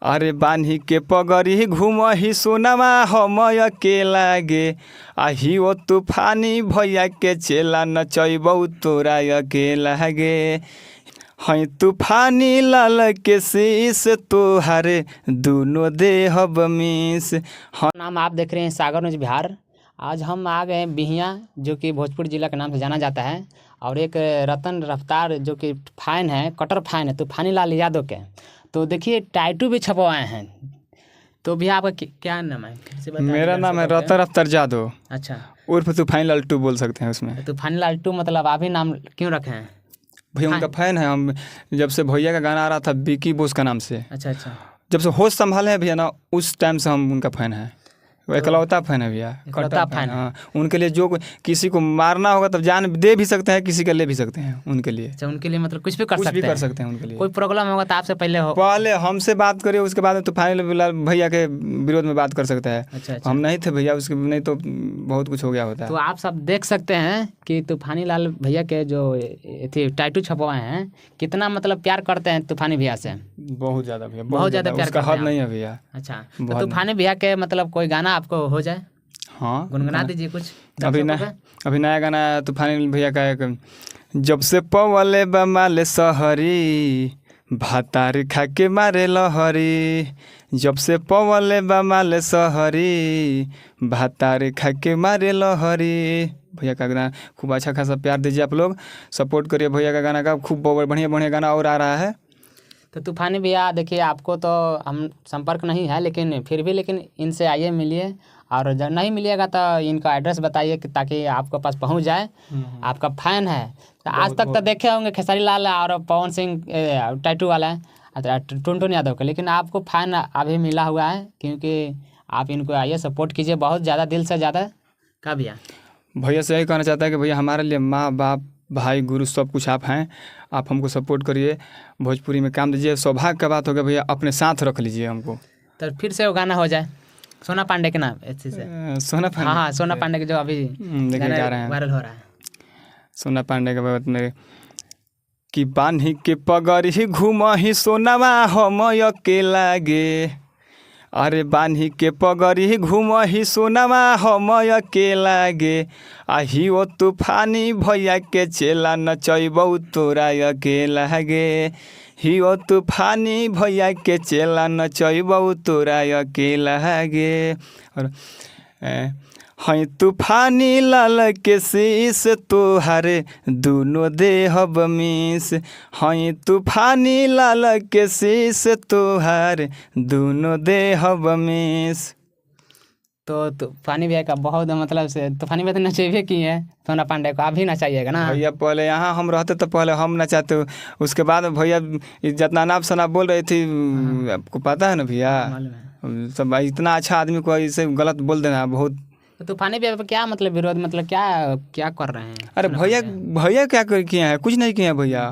अरे बान्ही के पगड़ी घूमही सोनामा हम अकेला गे आही ओ तूफानी भैया के चेला नचैबौ तोरा अकेला गे हैं तूफानी लाल के शीस तोहारे दोनों देहब मीस। नाम आप देख रहे हैं सागर न्यूज़ बिहार। आज हम आ गए हैं बिहियाँ, जो कि भोजपुर जिला के नाम से जाना जाता है, और एक रतन रफ्तार जो कि फैन है, कट्टर फैन है तूफानी लाल यादव के। तो देखिए टैटू भी छपवाए हैं। तो भैया आपका क्या नाम है? मेरा नाम है रतन रफ्तार यादव। अच्छा, उर्फ तूफानी लाल टू बोल सकते हैं उसमें। तूफानी लाल टू मतलब आप ही नाम क्यों रखे हैं? भैया उनका फैन है हम, जब से भैया का गाना आ रहा था विकी बोस का नाम से, अच्छा, जब से होश संभाले हैं भैया ना, उस टाइम से हम उनका फैन है। वो एकलौता फैन है भैया, एकलौता फैन है। हाँ, उनके लिए जो किसी को मारना होगा तब जान दे भी सकते हैं, किसी का ले भी सकते हैं उनके लिए। अच्छा, उनके लिए मतलब कुछ भी कर सकते हैं उनके लिए। कोई प्रॉब्लम होगा तो आपसे पहले हमसे बात करिए, उसके बाद में तूफानी लाल भैया के विरोध में बात कर सकता है। अच्छा। हम नहीं थे भैया, उसके नहीं तो बहुत कुछ हो गया होता है। तो आप सब देख सकते हैं कि तूफानी लाल भैया के जो टैटू छपवाए हैं, कितना मतलब प्यार करते हैं तूफानी भैया से। बहुत ज़्यादा भैया, बहुत ज़्यादा प्यार उसका करते हद हैं। नहीं है भैया। अच्छा, तो तूफानी भैया के मतलब कोई गाना आपको हो जाए, हाँ गुनगुना दीजिए कुछ। अभी नया गाना है तूफानी भैया का एक, जब से पवले बमाले सहरी भातार खा के मारे लहरी, जब से पवले बमाले सहरी भातार खा के मारे लहरी। भैया का गाना खूब अच्छा खासा प्यार दीजिए, आप लोग सपोर्ट करिए भैया का गाना का। खूब बढ़िया गाना और आ रहा है। तो तूफानी भैया देखिए, आपको तो हम संपर्क नहीं है, लेकिन फिर भी इनसे आइए, मिलिए, और जब नहीं मिलिएगा तो इनका एड्रेस बताइए कि ताकि आपके पास पहुंच जाए। आपका फैन है तो आज तक तो देखे होंगे खेसारी लाल और पवन सिंह टैटू वाला है, टुनटुन यादव का, लेकिन आपको फैन अभी मिला हुआ है, क्योंकि आप इनको आइए, सपोर्ट कीजिए बहुत ज़्यादा, दिल से ज़्यादा। का भैया से यही कहना चाहता है कि भैया हमारे लिए माँ बाप भाई गुरु सब कुछ आप हैं, आप हमको सपोर्ट करिए, भोजपुरी में काम दीजिए। सौभाग्य का बात हो गया भैया, अपने साथ रख लीजिए हमको। तो फिर से वो गाना हो जाए सोना पांडे के नाम से। सोना पांडे, हाँ, सोना पांडे के जो अभी गा रहे हैं, वायरल हो रहा है। सोना पांडे के बात में कि बान्ही के पगड़ी घूमही सोनामा हम अकेला गे, अरे बान्ही के पगड़ी घूमही सोनामा हम अकेला गे आही ओ तूफानी भैया के चेला नचैबौ तोरा अकेला गे, ही ओ तूफानी भैया के चेला नचैबौ तोरा अकेला गे। और हैं तूफानी लाल के शीस तोहारे दोनों देहब मीस, हैं तूफानी लाल के शीस तोहारे दोनों देहब मीस। तो तूफानी भैया का बहुत मतलब से तूफानी भैया तो नचेबे की है, सोना पांडे को आप भी नचाइएगा ना भैया। पहले यहाँ हम रहते तो पहले हम नचाते, उसके बाद भैया जितना नाप सनाप बोल रही थी, आपको पता है ना भैया, सब इतना अच्छा आदमी को ऐसे गलत बोल देना बहुत। तो तूफानी भैया पर क्या मतलब विरोध, मतलब क्या कर रहे हैं? अरे भैया क्या किए हैं? कुछ नहीं किए हैं भैया।